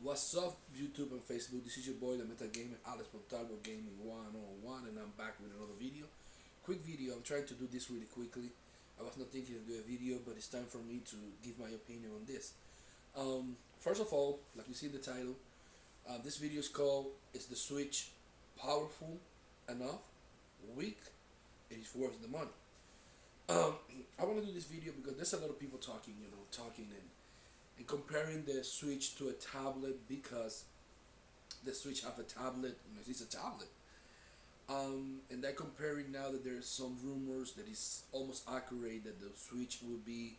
What's up, YouTube and Facebook? This is your boy, the Meta Gamer, Alex Montalvo Gaming 101, and I'm back with another video. Quick video. I'm trying to do this really quickly. I was not thinking to do a video, but it's time for me to give my opinion on this. First of all, like you see in the title, this video is called "Is the Switch Powerful Enough? Weak? It is worth the money." Um, I want to do this video because there's a lot of people talking and comparing the Switch to a tablet because the Switch have a tablet. It's a tablet. And they're comparing now that there's some rumors that is almost accurate that the Switch will be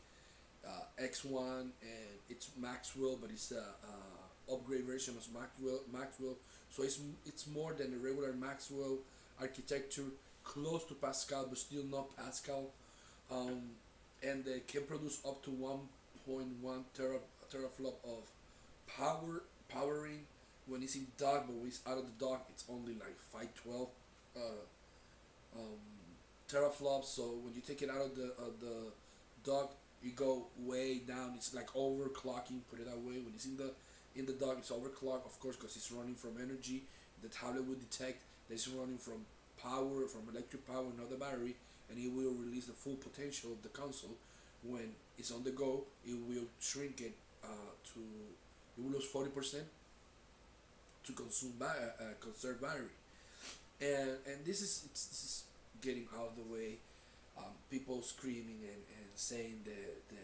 X1 and it's Maxwell, but it's a upgrade version of Maxwell. So it's more than a regular Maxwell architecture, close to Pascal, but still not Pascal. Um, and they can produce up to 1.1 teraflop of powering when it's in dock, but when it's out of the dock, it's only like 512 uh, um, teraflops. So when you take it out of the dock, you go way down. It's like overclocking. Put it that way. When it's in the dock, it's overclocked, of course, because it's running from energy. The tablet will detect that it's running from power, from electric power, not the battery, and it will release the full potential of the console. When it's on the go, it will shrink it to it will lose 40% to conserve battery. And this is getting out of the way. People screaming and saying that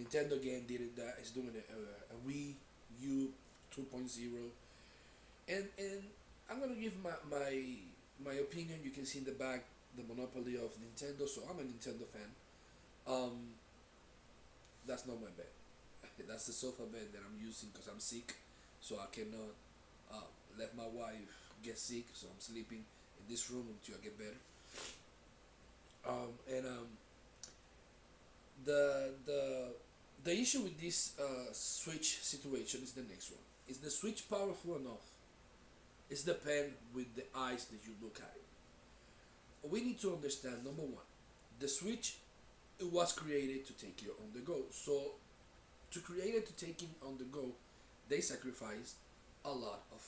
Nintendo game did it, that is doing a Wii U 2.0, and I'm gonna give my opinion. You can see in the back the monopoly of Nintendo, so I'm a Nintendo fan. Um, that's not my bed. That's the sofa bed that I'm using because I'm sick, so I cannot let my wife get sick. So I'm sleeping in this room until I get better. And the the issue with this Switch situation is the next one. Is the Switch powerful enough? It's depend with the eyes that you look at it. We need to understand number one, the Switch, it was created to take you on the go. So to create it to take it on the go, they sacrificed a lot of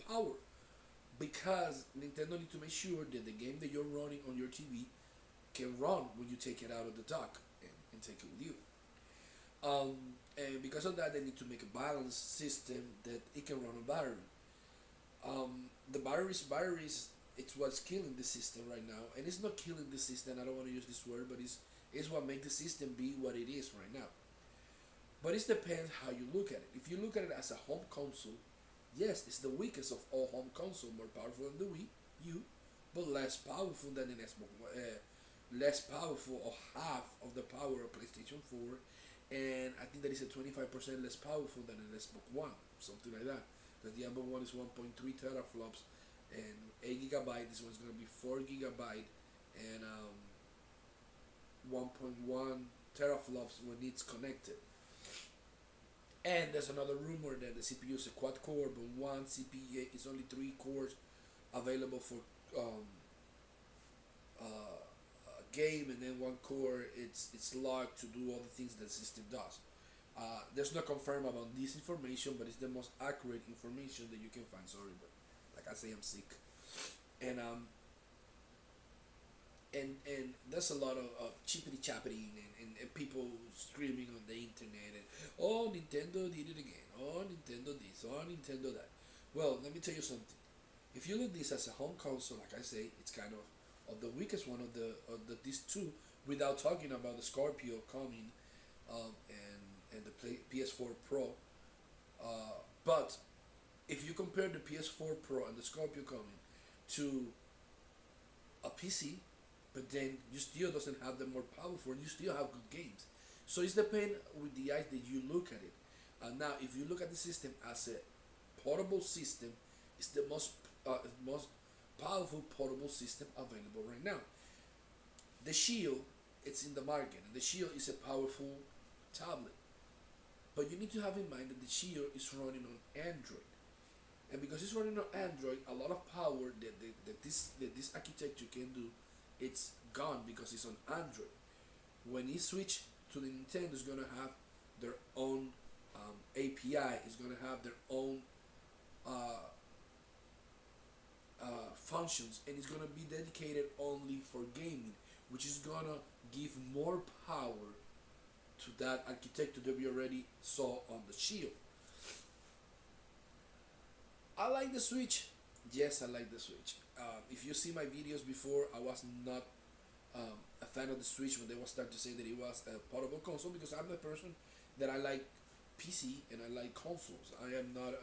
power because Nintendo need to make sure that the game that you're running on your TV can run when you take it out of the dock and take it with you. Um, and because of that, they need to make a balanced system that it can run on battery. The batteries, it's what's killing the system right now, and it's not killing the system. I don't want to use this word, but it's what makes the system be what it is right now. But it depends how you look at it. If you look at it as a home console, yes, it's the weakest of all home console, more powerful than the Wii U, but less powerful than an Xbox, less powerful or half of the power of PlayStation 4, and I think that is a 25% less powerful than an Xbox One, something like that. Because the Xbox One is 1.3 teraflops and 8 gigabyte. This one's gonna be 4 gigabyte and 1.1 teraflops when it's connected. And there's another rumor that the CPU is a quad core, but one CPU is only 3 cores available for um, game, and then 1 core it's locked to do all the things that the system does. There's no confirm about this information, but it's the most accurate information that you can find. Sorry, but like I say, I'm sick, and there's a lot of chippity chappity and people screaming on the internet and oh, Nintendo did it again, oh, Nintendo this, oh, Nintendo that. Well, let me tell you something. If you look at this as a home console, like I say, it's kind of the weakest one of these two, without talking about the Scorpio coming, and the PS4 Pro. But if you compare the PS4 Pro and the Scorpio coming to a PC, but then you still doesn't have them more powerful, and you still have good games. So it's depend with the eyes that you look at it. Now, if you look at the system as a portable system, it's the most powerful portable system available right now. The Shield, it's in the market, and the Shield is a powerful tablet. But you need to have in mind that the Shield is running on Android, and because it's running on Android, a lot of power that this architecture can do, it's gone because it's on Android. When it switch to the Nintendo, it's gonna have their own API PI is gonna have their own uh, functions, and it's gonna be dedicated only for gaming, which is gonna give more power to that architecture that we already saw on the Shield. I like the Switch. Yes, I like the Switch. If you see my videos before, I was not a fan of the Switch when they were starting to say that it was a portable console, because I'm the person that I like PC and I like consoles. I am not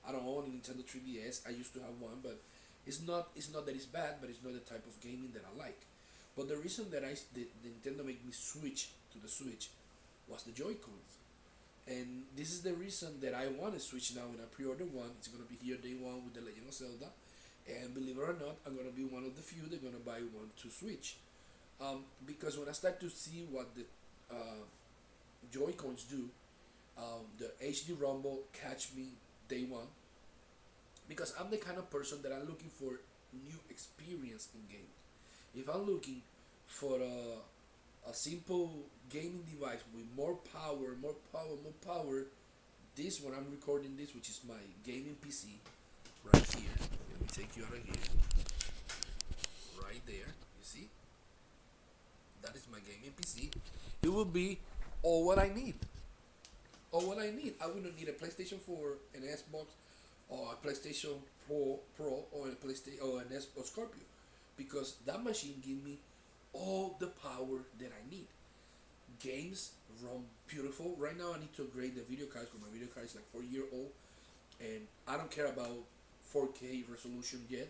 I don't own a Nintendo 3DS. I used to have one, but it's not that it's bad, but it's not the type of gaming that I like. But the reason that the Nintendo made me switch to the Switch was the Joy Cons, and this is the reason that I want to switch now. And I pre-ordered one. It's gonna be here day one with the Legend of Zelda, and believe it or not, I'm gonna be one of the few that gonna buy one to switch. Because when I start to see what the Joy Cons do, the HD Rumble catch me day one, because I'm the kind of person that I'm looking for new experience in games. If I'm looking for a simple gaming device with more power, this when I'm recording this, which is my gaming PC, right here. Let me take you out of here. Right there, you see? That is my gaming PC. It will be all what I need. All what I need. I will not need a PlayStation 4, an Xbox, or a PlayStation Pro, or a PlayStation or an S or Scorpio, because that machine give me all the power that I need. Games run beautiful. Right now, I need to upgrade the video cards because my video card is like 4 year old, and I don't care about 4K resolution yet.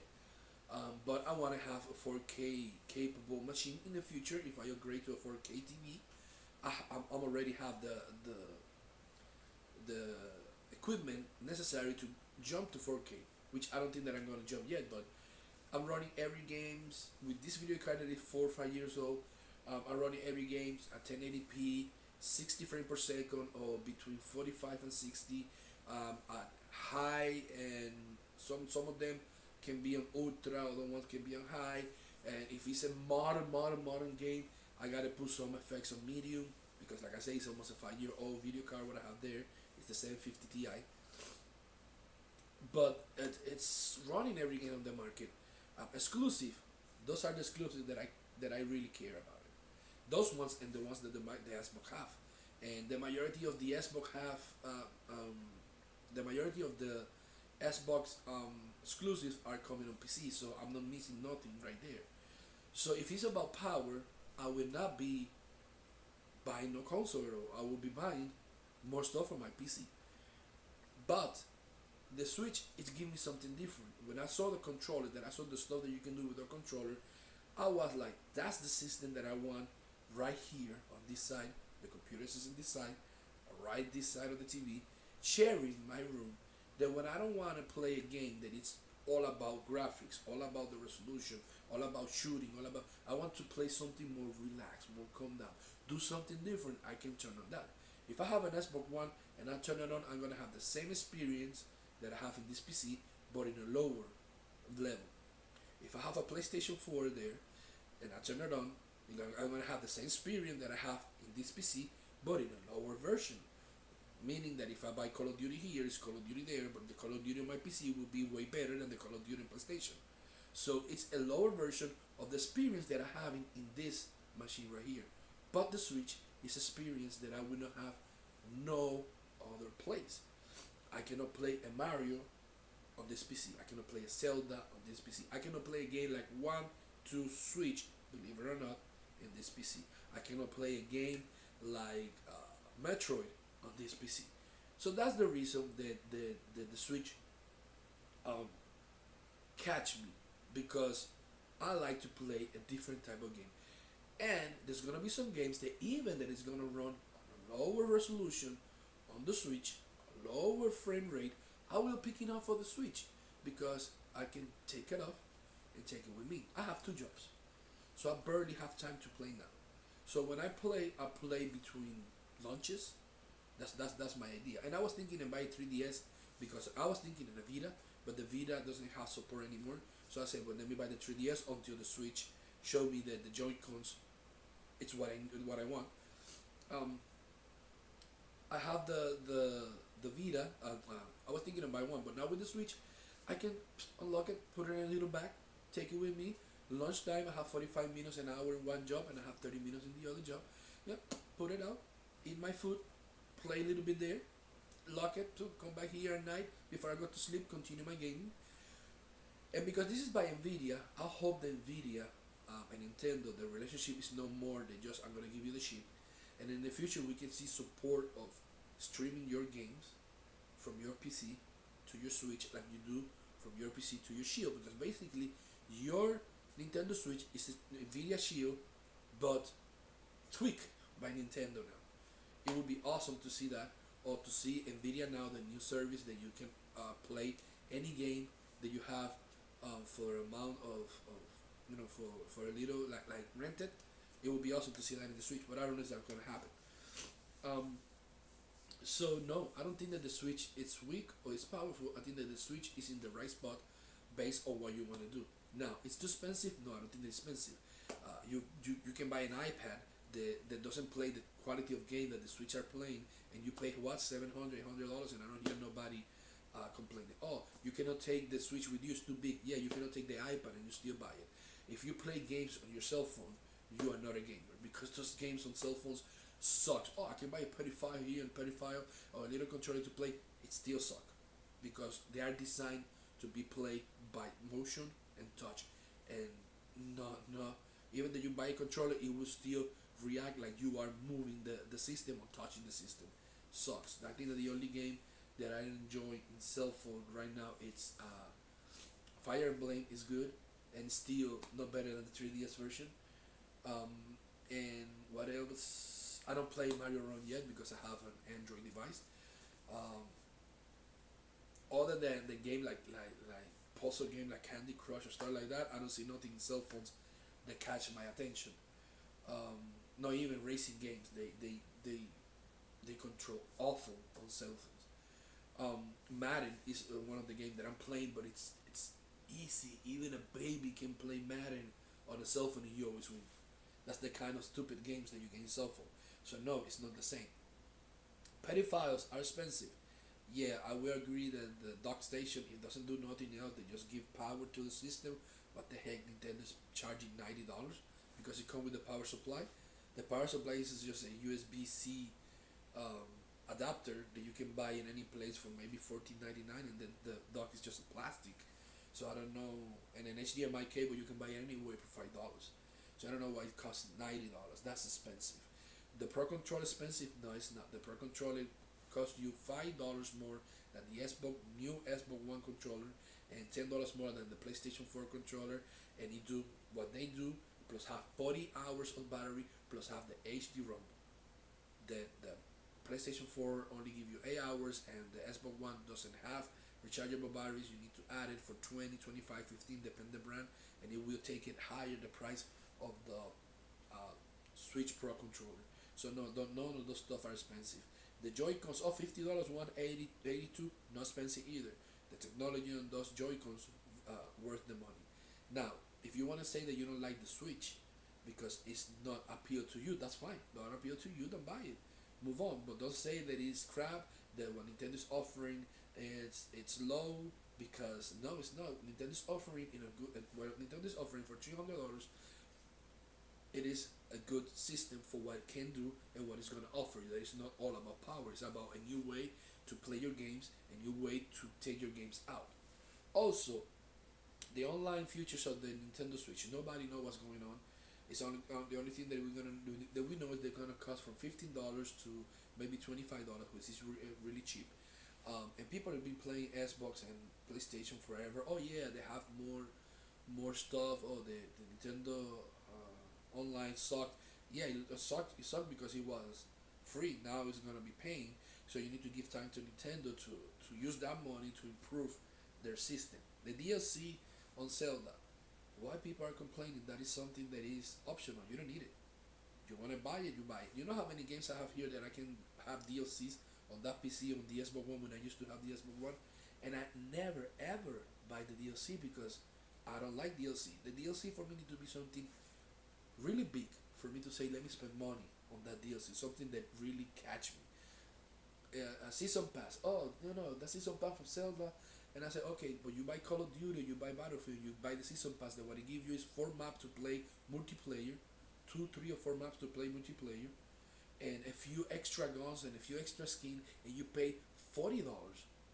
But I want to have a 4K capable machine in the future. If I upgrade to a 4K TV, I'm already have the equipment necessary to jump to 4K, which I don't think that I'm gonna jump yet. But I'm running every games with this video card that is 4 or 5 years old. I'm running every games at 1080p, 60 frames per second, or between 45 and 60, at high, and some of them can be on ultra, other ones can be on high. And if it's a modern game, I gotta put some effects on medium, because like I say, it's almost a 5 year old video card. What I have there is the 750 Ti, but it's running every game on the market. Exclusive, those are the exclusives that I really care about it. Those ones, and the ones that the Xbox have, and the majority of the Xbox have, the majority of the Xbox exclusives are coming on PC, so I'm not missing nothing right there. So if it's about power, I will not be buying no console at all. I will be buying more stuff on my PC. But the Switch is giving me something different. When I saw the controller, that I saw the stuff that you can do with the controller, I was like, that's the system that I want right here on this side. The computer is on this side, right this side of the TV, sharing my room. That when I don't want to play a game that it's all about graphics, all about the resolution, all about shooting, all about, I want to play something more relaxed, more calm down, do something different, I can turn on that. If I have an Xbox One and I turn it on, I'm gonna have the same experience that I have in this PC, but in a lower level. If I have a PlayStation 4 there and I turn it on, I'm gonna have the same experience that I have in this PC, but in a lower version. Meaning that if I buy Call of Duty here, it's Call of Duty there, but the Call of Duty on my PC will be way better than the Call of Duty on PlayStation. So it's a lower version of the experience that I have in this machine right here. But the Switch is experience that I will not have no other place. I cannot play a Mario on this PC. I cannot play a Zelda on this PC. I cannot play a game like 1-2 Switch, believe it or not, in this PC. I cannot play a game like Metroid on this PC. So that's the reason that the Switch catch me, because I like to play a different type of game. And there's gonna be some games that even that is gonna run on a lower resolution on the Switch, lower frame rate, I will pick it up for the Switch, because I can take it off and take it with me. I have 2 jobs, so I barely have time to play now. So when I play between lunches. That's my idea. And I was thinking of buying 3DS, because I was thinking of the Vita, but the Vita doesn't have support anymore. So I said, well, let me buy the 3DS until the Switch show me that the Joy-Cons, it's what I want. I have the Vita. I was thinking of buy one, but now with the Switch, I can unlock it, put it in a little bag, take it with me. Lunchtime, I have 45 minutes, an hour in one job, and I have 30 minutes in the other job. Yep, put it out, eat my food, play a little bit there, lock it to come back here at night before I go to sleep, continue my gaming. And because this is by Nvidia, I hope that Nvidia and Nintendo, the relationship is no more than just I'm gonna give you the chip, and in the future we can see support of streaming your games from your PC to your Switch like you do from your PC to your Shield, because basically your Nintendo Switch is a Nvidia Shield, but tweaked by Nintendo now. It would be awesome to see that, or to see Nvidia now, the new service that you can play any game that you have for amount of for a little like rented. It would be awesome to see that in the Switch, but I don't know if that's gonna happen. Um, so no, I don't think that the Switch is weak or it's powerful. I think that the Switch is in the right spot based on what you want to do. Now, it's too expensive. No, I don't think it's expensive. You can buy an iPad that doesn't play the quality of game that the Switch are playing, and you pay what, $700, and I don't hear nobody complaining. Oh, you cannot take the Switch with you; it's too big. Yeah, you cannot take the iPad, and you still buy it. If you play games on your cell phone, you are not a gamer, because those games on cell phones suck. Oh, I can buy a pedophile here and pedophile or a little controller to play. It still suck because they are designed to be played by motion and touch, and not even that you buy a controller, it will still react like you are moving the system or touching the system. Sucks. I think that the only game that I enjoy in cell phone right now, it's Fire Emblem is good and still not better than the 3DS version. And what else? I don't play Mario Run yet because I have an Android device. Um, Other than the game like puzzle game like Candy Crush or stuff like that, I don't see nothing in cell phones that catch my attention. Not even racing games. They control awful on cell phones. Madden is one of the games that I'm playing, but it's easy. Even a baby can play Madden on a cell phone, and you always win. That's the kind of stupid games that you get in cell phone. So no, it's not the same. Pedophiles are expensive. Yeah, I will agree that the dock station, it doesn't do nothing else. They just give power to the system. What the heck, Nintendo's charging $90 because it comes with the power supply. The power supply is just a USB-C adapter that you can buy in any place for maybe $14.99, and then the dock is just plastic. So I don't know. And an HDMI cable you can buy anywhere for $5. So I don't know why it costs $90. That's expensive. The Pro Controller expensive? No, it's not. The Pro Controller costs you $5 more than the new Xbox One controller, and $10 more than the PlayStation 4 controller, and you do what they do, plus have 40 hours of battery, plus have the HD ROM. The PlayStation 4 only give you 8 hours, and the Xbox One doesn't have rechargeable batteries. You need to add it for 20, 25, 15, depend the brand, and it will take it higher the price of the Switch Pro controller. So no, none of those stuff are expensive. The Joy-Cons, oh, $50, 182, not expensive either. The technology on those Joy-Cons worth the money. Now, if you want to say that you don't like the Switch because it's not appeal to you, that's fine. Don't appeal to you, don't buy it. Move on, but don't say that it's crap. That what Nintendo's offering it's low, because no, it's not. Nintendo's offering in a good what Nintendo's offering for $300. It is a good system for what it can do and what it's going to offer you. That is not all about power. It's about a new way to play your games, a new way to take your games out. Also, the online features of the Nintendo Switch, nobody knows what's going on. It's only the only thing that we're gonna do that we know is they're gonna cost from $15 to maybe $25, which is really cheap. And people have been playing Xbox and PlayStation forever. Oh yeah, they have more stuff. Oh, the Nintendo online sucked. Yeah, it sucked. It sucked because it was free. Now it's gonna be paying. So you need to give time to Nintendo to use that money to improve their system. The DLC on Zelda. Why people are complaining? That is something that is optional. You don't need it. You want to buy it, you buy it. You know how many games I have here that I can have DLCs on that PC on the Xbox One when I used to have the Xbox One, and I never ever buy the DLC because I don't like DLC. The DLC for me need to be something really big for me to say let me spend money on that DLC. Something that really catch me. season pass. Oh, the season pass from Zelda. And I said, okay, but you buy Call of Duty, you buy Battlefield, you buy the season pass. That what it give you is 4 maps to play multiplayer, 2, 3, or 4 maps to play multiplayer, and a few extra guns and a few extra skin, and you pay $40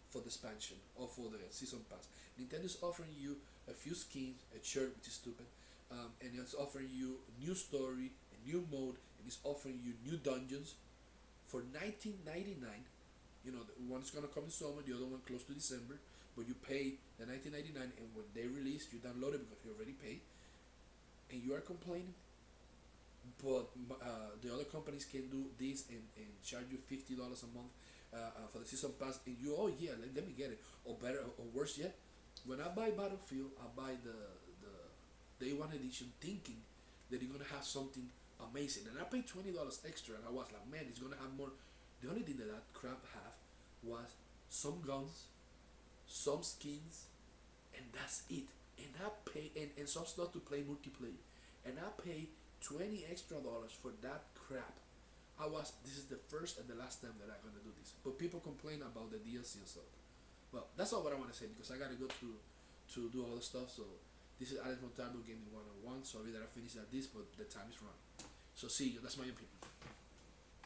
for the expansion or for the season pass. Nintendo's offering you a few skins, a shirt, which is stupid, and it's offering you new story, a new mode, and it's offering you new dungeons for 19.99. One's gonna come in summer, the other one close to December, but you pay the 19.99, and when they release, you download it because you already paid, and you are complaining. But the other companies can do this and charge you $50 a month for the season pass, and you, oh yeah, let me get it. Or better, or worse yet, when I buy Battlefield, I buy the Day One edition, thinking that it's gonna have something amazing, and I paid $20 extra, and I was like, man, it's gonna have more. The only thing that crap have was some guns, some skins, and that's it. And I pay and some stuff to play multiplayer, and I pay $20 extra for that crap. This is the first and the last time that I'm gonna do this. But people complain about the DLC and stuff. Well, that's all what I want to say, because I gotta go to do all the stuff. So this is Alex Montalvo Gaming 101. Sorry that I finished at this, but the time is wrong. So see you. That's my opinion.